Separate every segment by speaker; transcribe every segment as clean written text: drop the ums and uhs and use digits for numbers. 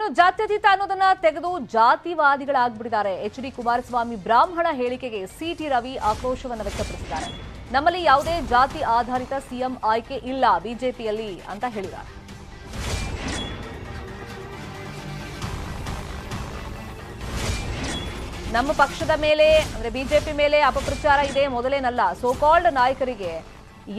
Speaker 1: ಇನ್ನು ಜಾತ್ಯತೀತ ಅನ್ನೋದನ್ನ ತೆಗೆದು ಜಾತಿವಾದಿಗಳಾಗ್ಬಿಟ್ಟಿದ್ದಾರೆ. ಎಚ್.ಡಿ. ಕುಮಾರಸ್ವಾಮಿ ಬ್ರಾಹ್ಮಣ ಹೇಳಿಕೆಗೆ ಸಿ.ಟಿ. ರವಿ ಆಕ್ರೋಶವನ್ನು ವ್ಯಕ್ತಪಡಿಸಿದ್ದಾರೆ. ನಮ್ಮಲ್ಲಿ ಯಾವುದೇ ಜಾತಿ ಆಧಾರಿತ ಸಿಎಂ ಆಯ್ಕೆ ಇಲ್ಲ ಬಿಜೆಪಿಯಲ್ಲಿ ಅಂತ ಹೇಳಿದ್ದಾರೆ. ನಮ್ಮ ಪಕ್ಷದ ಮೇಲೆ ಅಂದ್ರೆ ಬಿಜೆಪಿ ಮೇಲೆ ಅಪಪ್ರಚಾರ ಇದೆ ಮೊದಲೇನಲ್ಲ. ಸೋಕಾಲ್ಡ್ ನಾಯಕರಿಗೆ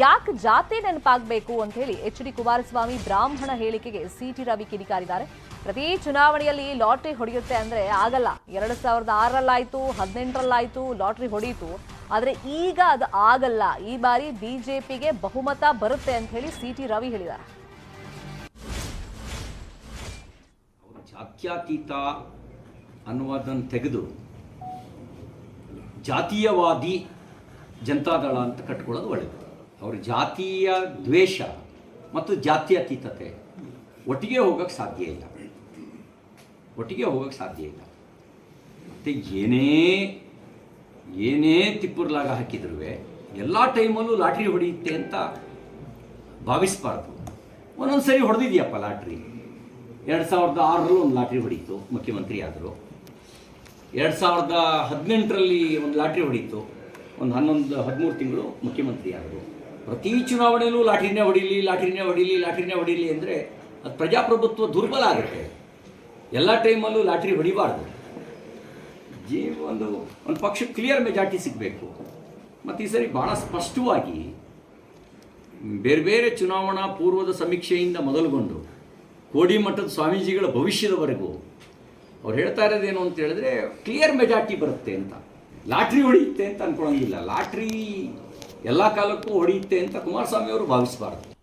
Speaker 1: ಯಾಕೆ ಜಾತಿ ನೆನಪಾಗಬೇಕು ಅಂತ ಹೇಳಿ ಎಚ್.ಡಿ. ಕುಮಾರಸ್ವಾಮಿ ಬ್ರಾಹ್ಮಣ ಹೇಳಿಕೆಗೆ ಸಿ.ಟಿ. ರವಿ ಕಿಡಿಕಾರಿದ್ದಾರೆ. ಪ್ರತಿ ಚುನಾವಣೆಯಲ್ಲಿ ಲಾಟ್ರಿ ಹೊಡೆಯುತ್ತೆ ಅಂದ್ರೆ ಆಗಲ್ಲ. 2006ರಲ್ಲಾಯ್ತು, 18ರಲ್ಲಾಯ್ತು ಲಾಟ್ರಿ ಹೊಡೆಯಿತು. ಆದ್ರೆ ಈಗ ಅದು ಆಗಲ್ಲ. ಈ ಬಾರಿ ಬಿಜೆಪಿಗೆ ಬಹುಮತ ಬರುತ್ತೆ ಅಂತ ಹೇಳಿ ಸಿ.ಟಿ. ರವಿ ಹೇಳಿದ್ದಾರೆ.
Speaker 2: ಜಾತ್ಯತೀತ ಅನ್ನುವುದನ್ನು ತೆಗೆದು ಜಾತೀಯವಾದಿ ಜನತಾದಳ ಅಂತ ಕಟ್ಕೊಳ್ಳೋದು ಒಳ್ಳೆಯದು. ಅವರು ಜಾತೀಯ ದ್ವೇಷ ಮತ್ತು ಜಾತ್ಯತೀತತೆ ಒಟ್ಟಿಗೆ ಹೋಗೋಕ್ಕೆ ಸಾಧ್ಯ ಇಲ್ಲ. ಮತ್ತು ಏನೇ ತಿಪ್ಪುರ್ಲಾಗ ಹಾಕಿದ್ರು ಎಲ್ಲ ಟೈಮಲ್ಲೂ ಲಾಟ್ರಿ ಹೊಡೆಯುತ್ತೆ ಅಂತ ಭಾವಿಸಬಾರ್ದು. ಒಂದೊಂದು ಸರಿ ಹೊಡೆದಿದೆಯಪ್ಪ ಲಾಟ್ರಿ. 2006ರಲ್ಲಿ ಒಂದು ಲಾಟ್ರಿ ಹೊಡೀತು, ಮುಖ್ಯಮಂತ್ರಿ ಆದರು. 2018ರಲ್ಲಿ ಒಂದು ಲಾಟ್ರಿ ಹೊಡೀತು, ಒಂದು 13 ತಿಂಗಳು ಮುಖ್ಯಮಂತ್ರಿ ಆದರು. ಪ್ರತಿ ಚುನಾವಣೆಯಲ್ಲೂ ಲಾಟ್ರಿನೇ ಹೊಡೀಲಿ ಅಂದರೆ ಅದು ಪ್ರಜಾಪ್ರಭುತ್ವ ದುರ್ಬಲ ಆಗುತ್ತೆ. ಎಲ್ಲ ಟೈಮಲ್ಲೂ ಲಾಟ್ರಿ ಹೊಡಿಬಾರ್ದು. ಒಂದು ಪಕ್ಷಕ್ಕೆ ಕ್ಲಿಯರ್ ಮೆಜಾರಿಟಿ ಸಿಗಬೇಕು. ಮತ್ತು ಈ ಸರಿ ಭಾಳ ಸ್ಪಷ್ಟವಾಗಿ ಬೇರೆ ಚುನಾವಣಾ ಪೂರ್ವದ ಸಮೀಕ್ಷೆಯಿಂದ ಮೊದಲುಗೊಂಡು ಕೋಡಿಮಠದ ಸ್ವಾಮೀಜಿಗಳ ಭವಿಷ್ಯದವರೆಗೂ ಅವ್ರು ಹೇಳ್ತಾ ಇರೋದೇನು ಅಂತ ಹೇಳಿದ್ರೆ ಕ್ಲಿಯರ್ ಮೆಜಾರಿಟಿ ಬರುತ್ತೆ ಅಂತ. ಲಾಟ್ರಿ ಹೊಡೆಯುತ್ತೆ ಅಂತ ಅಂದ್ಕೊಳ್ಳೋಂಗಿಲ್ಲ. ಲಾಟ್ರಿ ಎಲ್ಲ ಕಾಲಕ್ಕೂ ಹೊಡೆಯುತ್ತೆ ಅಂತ ಕುಮಾರಸ್ವಾಮಿ ಅವರು ಭಾವಿಸಬಾರ್ದು.